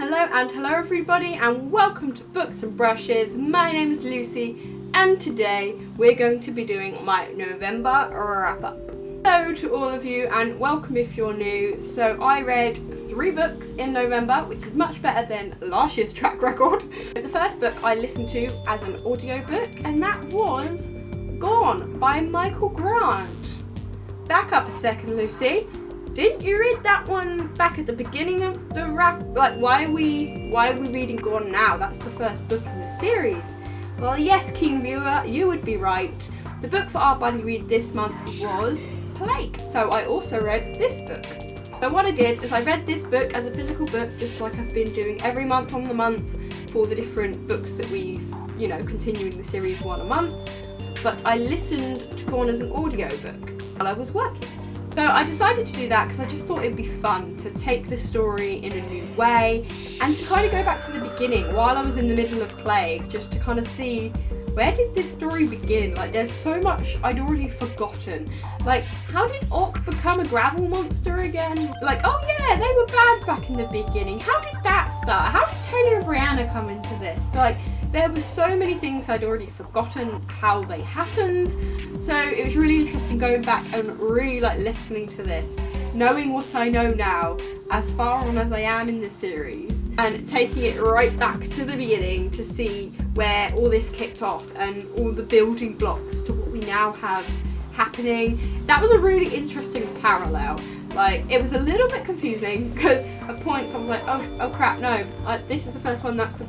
Hello everybody, and welcome to Books and Brushes. My name is Lucy, and today we're going to be doing my November wrap-up. Hello to all of you, and welcome if you're new. So I read 3 books in November, which is much better than last year's track record. The first book I listened to as an audiobook, and that was Gone by Michael Grant. Back up a second, Lucy. Didn't you read that one back at the beginning of the wrap? Like, why are we reading Gone now? That's the first book in the series. Well, yes, keen viewer, you would be right. The book for our buddy read this month was Plague, so I also read this book. So what I did is I read this book as a physical book, just like I've been doing every month on the month for the different books that we've, continuing the series one a month. But I listened to Gone as an audiobook while I was working. So I decided to do that because I just thought it'd be fun to take the story in a new way and to kind of go back to the beginning while I was in the middle of Plague, just to kind of see where did this story begin. Like, there's so much I'd already forgotten. Like, how did Orc become a gravel monster again? Like, oh yeah, they were bad back in the beginning. How did that start? How did Taylor and Brianna come into this? Like, there were so many things I'd already forgotten how they happened. So it was really interesting going back and really listening to this, knowing what I know now, as far on as I am in this series, and taking it right back to the beginning to see where all this kicked off and all the building blocks to what we now have happening. That was a really interesting parallel. Like, it was a little bit confusing because at points I was like, oh crap, no, this is the first one, that's the...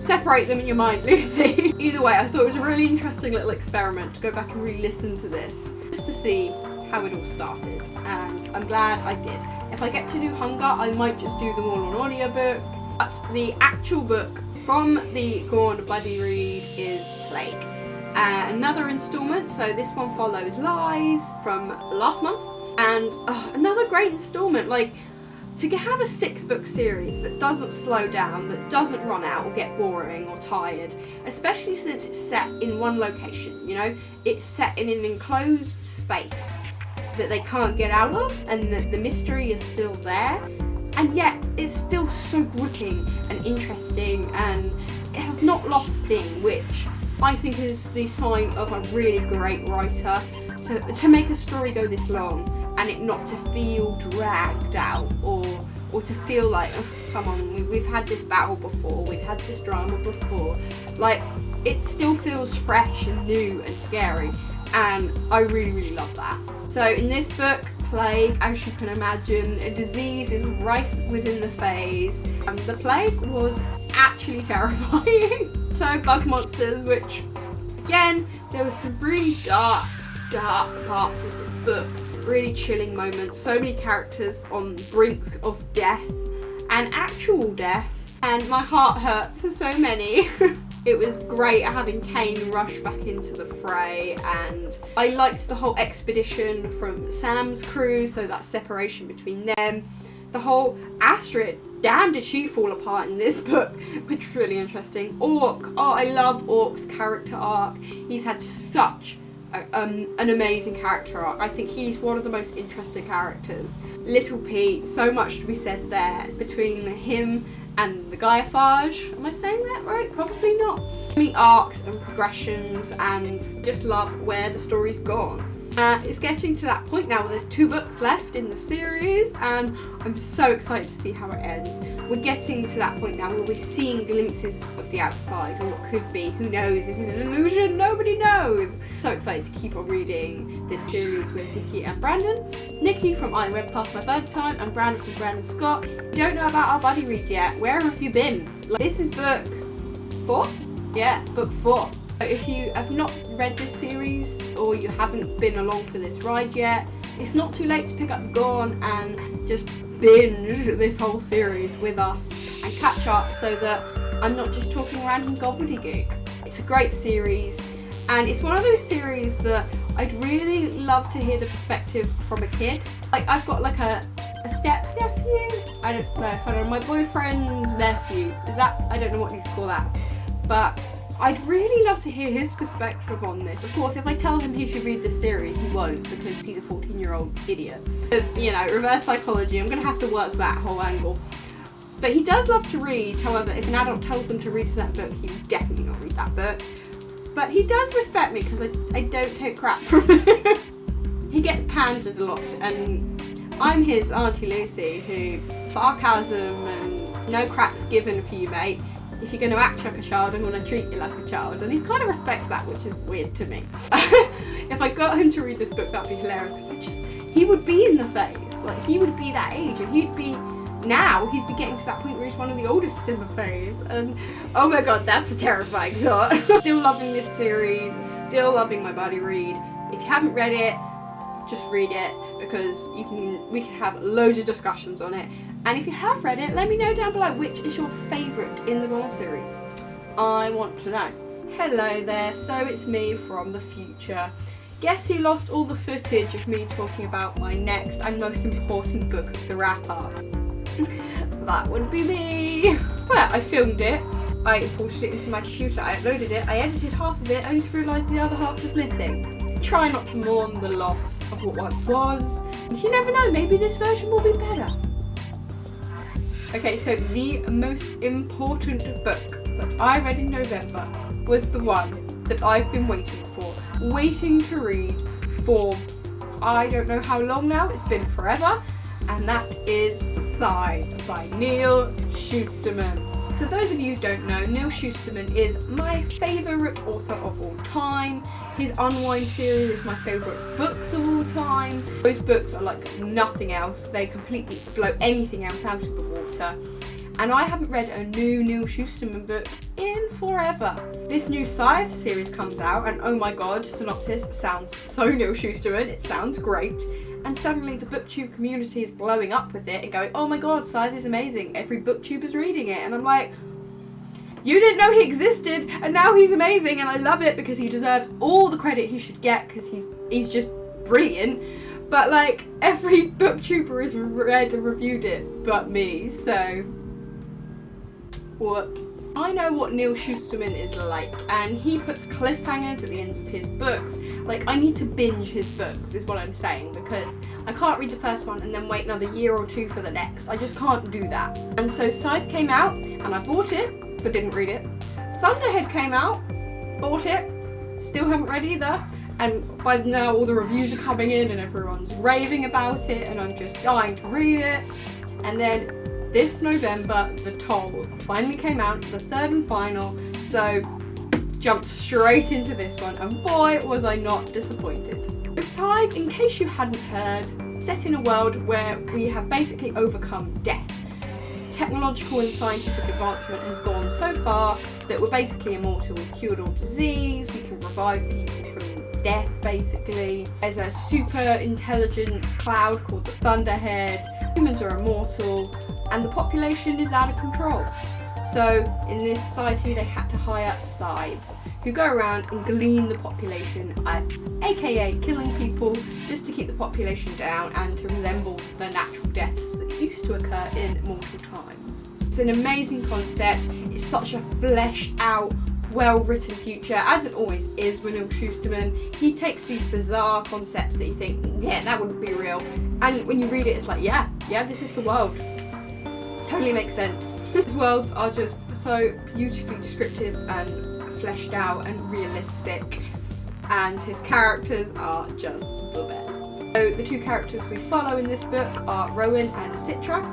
Separate them in your mind, Lucy. Either way, I thought it was a really interesting little experiment to go back and re-listen to this, just to see how it all started, and I'm glad I did. If I get to do Hunger, I might just do them all on audiobook, but the actual book from the Gone buddy read is Plague. Another instalment, so this one follows Lies from last month, and another great instalment. Like, to have a 6-book series that doesn't slow down, that doesn't run out or get boring or tired, especially since it's set in one location, it's set in an enclosed space that they can't get out of, and the mystery is still there, and yet it's still so gripping and interesting, and it has not lost steam, which I think is the sign of a really great writer, to make a story go this long and it not to feel dragged out or to feel like, oh, come on, we've had this battle before, we've had this drama before. Like, it still feels fresh and new and scary, and I really, really love that. So in this book, Plague, as you can imagine, a disease is rife within the phase, and the plague was actually terrifying. So bug monsters, which, again, there were some really dark parts of this book. Really chilling moments, so many characters on the brink of death and actual death, and my heart hurt for so many. It was great having Kane rush back into the fray, and I liked the whole expedition from Sam's crew, so that separation between them. The whole Astrid, damn did she fall apart in this book, which was really interesting. Orc, I love Orc's character arc. He's had such an amazing character arc. I think he's one of the most interesting characters. Little Pete, so much to be said there between him and the Gaiaphage. Am I saying that right? Probably not. So many arcs and progressions, and just love where the story's gone. It's getting to that point now where there's 2 books left in the series, and I'm so excited to see how it ends. We're getting to that point now where we're seeing glimpses of the outside, or what could be. Who knows? Is it an illusion? Nobody knows. So excited to keep on reading this series with Nikki and Brandon. Nikki from I Read Past My Bedtime, and Brandon from Brandon Scott. You don't know about our buddy read yet. Where have you been? This is book 4? Yeah, book 4. If you have not read this series, or you haven't been along for this ride yet, it's not too late to pick up Gone and just binge this whole series with us and catch up, so that I'm not just talking random gobbledygook. It's a great series, and it's one of those series that I'd really love to hear the perspective from a kid. Like, I've got like a step nephew, I don't know, my boyfriend's nephew, I don't know what you'd call that, but I'd really love to hear his perspective on this. Of course, if I tell him he should read this series, he won't, because he's a 14-year-old idiot. Because, reverse psychology, I'm going to have to work that whole angle. But he does love to read. However, if an adult tells them to read a certain book, he will definitely not read that book. But he does respect me because I don't take crap from him. He gets pandered a lot, and I'm his Auntie Lucy, who sarcasm and no crap's given for you, mate. If you're going to act like a child, I'm going to treat you like a child. And he kind of respects that, which is weird to me. If I got him to read this book, that'd be hilarious, because he would be in the phase. Like, he would be that age, and he'd be getting to that point where he's one of the oldest in the phase. And oh my god, that's a terrifying thought. Still loving this series, still loving my buddy read. If you haven't read it, just read it, because we can have loads of discussions on it. And if you have read it, let me know down below which is your favourite in the Gone series. I want to know. Hello there, so it's me from the future. Guess who lost all the footage of me talking about my next and most important book of the wrap-up? That would be me. But I filmed it, I imported it into my computer, I uploaded it, I edited half of it, only to realise the other half was missing. Try not to mourn the loss of what once was. And you never know, maybe this version will be better. Okay, so the most important book that I read in November was the one that I've been waiting to read for I don't know how long now, it's been forever, and that is Scythe by Neal Shusterman. So those of you who don't know, Neal Shusterman is my favourite author of all time. His Unwind series is my favourite books of all time. Those books are like nothing else. They completely blow anything else out of the water. And I haven't read a new Neal Shusterman book in forever. This new Scythe series comes out, and oh my god, synopsis sounds so Neal Shusterman, it sounds great. And suddenly the booktube community is blowing up with it and going, oh my god, Scythe is amazing, every booktuber's reading it. And I'm like, you didn't know he existed, and now he's amazing, and I love it because he deserves all the credit he should get, because he's just brilliant. But like, every booktuber has read and reviewed it but me, so whoops. I know what Neal Shusterman is like, and he puts cliffhangers at the ends of his books. Like, I need to binge his books is what I'm saying, because I can't read the first one and then wait another year or two for the next. I just can't do that. And so Scythe came out, and I bought it, but didn't read it. Thunderhead came out, bought it, still haven't read either. And by now all the reviews are coming in and everyone's raving about it, and I'm just dying to read it. And then this November, The Toll finally came out, the third and final, so jumped straight into this one, and boy was I not disappointed. So Scythe, in case you hadn't heard, set in a world where we have basically overcome death. Technological and scientific advancement has gone so far that we're basically immortal. We've cured all disease, we can revive people from death basically. There's a super intelligent cloud called the Thunderhead. Humans are immortal, and the population is out of control. So in this society they had to hire scythes who go around and glean the population, aka killing people just to keep the population down and to resemble the natural deaths that used to occur in mortal times. It's an amazing concept, it's such a fleshed out, well-written future, as it always is with Neal Shusterman. He takes these bizarre concepts that you think, yeah, that wouldn't be real, and when you read it it's like, yeah, this is the world. Totally makes sense. His worlds are just so beautifully descriptive and fleshed out and realistic, and his characters are just the best. So the two characters we follow in this book are Rowan and Citra,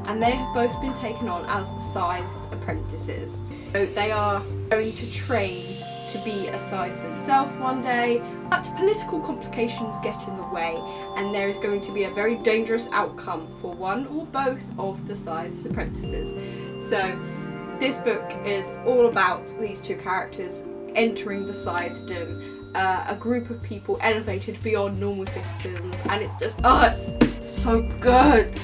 and they have both been taken on as Scythe's apprentices. So they are going to train to be a scythe themselves one day, but political complications get in the way, and there is going to be a very dangerous outcome for one or both of the scythe's apprentices. So this book is all about these two characters entering the scythedom, a group of people elevated beyond normal citizens, and it's just, oh, it's so good.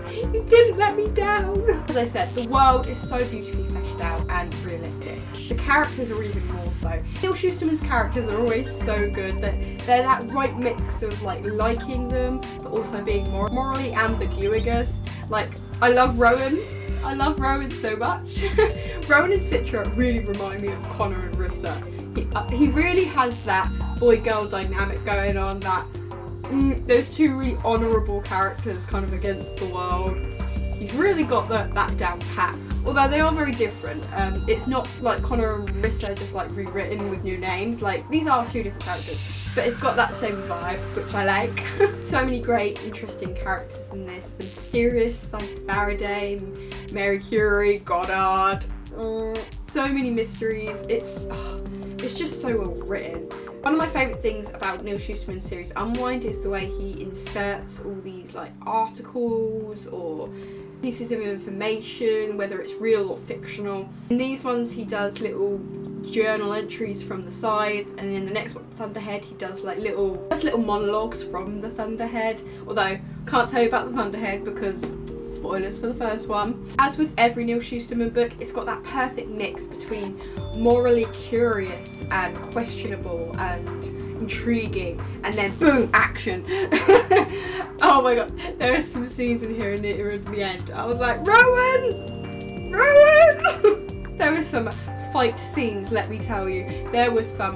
You didn't let me down. As I said, the world is so beautifully fleshed out and realistic. The characters are even more so. Neal Shusterman's characters are always so good that they're that right mix of like liking them but also being morally ambiguous. Like, I love Rowan. I love Rowan so much. Rowan and Citra really remind me of Connor and Rissa. He really has that boy-girl dynamic going on, that those two really honourable characters kind of against the world. He's really got that down pat. Although they are very different. It's not like Connor and Marissa just like rewritten with new names. Like, these are two different characters, but it's got that same vibe, which I like. So many great, interesting characters in this. The mysterious, like Faraday, Mary Curie, Goddard. So many mysteries. It's just so well written. One of my favourite things about Neil Shusterman's series Unwind is the way he inserts all these like articles or pieces of information, whether it's real or fictional. In these ones he does little journal entries from the Scythe, and in the next one, Thunderhead, he does like little monologues from the Thunderhead. Although, can't tell you about the Thunderhead because spoilers for the first one. As with every Neil Shusterman book, it's got that perfect mix between morally curious and questionable and intriguing, and then boom, action. Oh my god, there are some scenes in here near the end. I was like, Rowan! Rowan! There were some fight scenes, let me tell you. There were some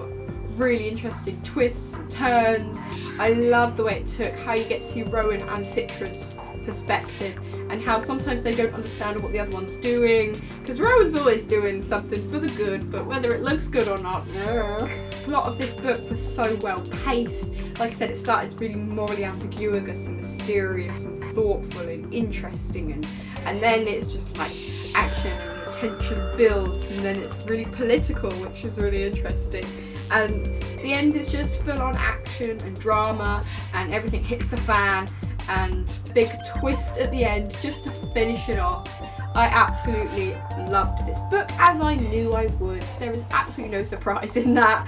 really interesting twists and turns. I love the way it took how you get to see Rowan and Citra's perspective, and how sometimes they don't understand what the other one's doing, because Rowan's always doing something for the good, but whether it looks good or not, no. A lot of this book was so well paced. Like I said, it started really morally ambiguous and mysterious and thoughtful and interesting, and then it's just like action and the tension builds, and then it's really political, which is really interesting, and the end is just full on action and drama, and everything hits the fan, and big twist at the end just to finish it off. I absolutely loved this book, as I knew I would. There is absolutely no surprise in that.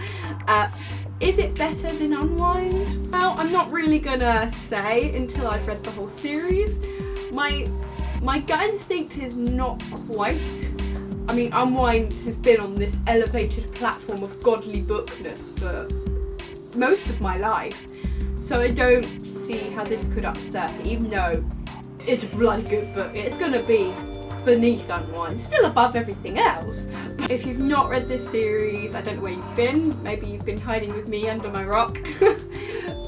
Is it better than Unwind? Well, I'm not really gonna say until I've read the whole series. My gut instinct is not quite. I mean, Unwind has been on this elevated platform of godly bookness for most of my life, so I don't see how this could upset me, even though it's a bloody good book. It's gonna be beneath Unwind, still above everything else. But if you've not read this series, I don't know where you've been. Maybe you've been hiding with me under my rock.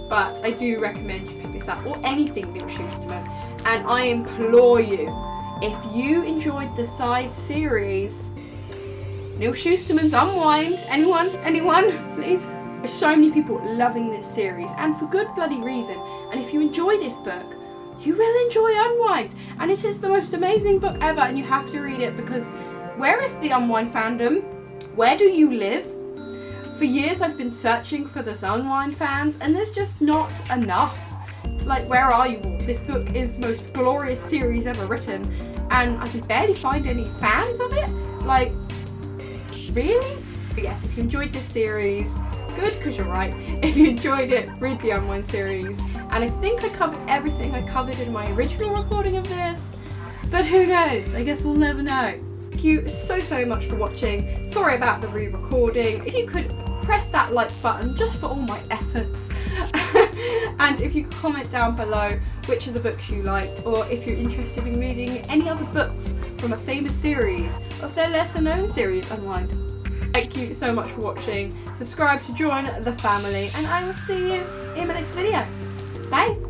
But I do recommend you pick this up, or anything Neil Shusterman. And I implore you, if you enjoyed the Scythe series, Neil Shusterman's Unwind, anyone, please? There's so many people loving this series, and for good bloody reason. And if you enjoy this book, you will enjoy Unwind, and it is the most amazing book ever, and you have to read it, because where is the Unwind fandom? Where do you live? For years I've been searching for the Unwind fans, and there's just not enough. Like, where are you all? This book is the most glorious series ever written, and I can barely find any fans of it. Like, really? But yes, if you enjoyed this series, good, because you're right. If you enjoyed it, read the Unwind series. And I think I covered everything I covered in my original recording of this, but who knows? I guess we'll never know. Thank you so much for watching. Sorry about the re-recording. If you could press that like button just for all my efforts. And if you could comment down below which of the books you liked, or if you're interested in reading any other books from a famous series, of their lesser known series, Unwind. Thank you so much for watching. Subscribe to join the family, and I will see you in my next video. Bye!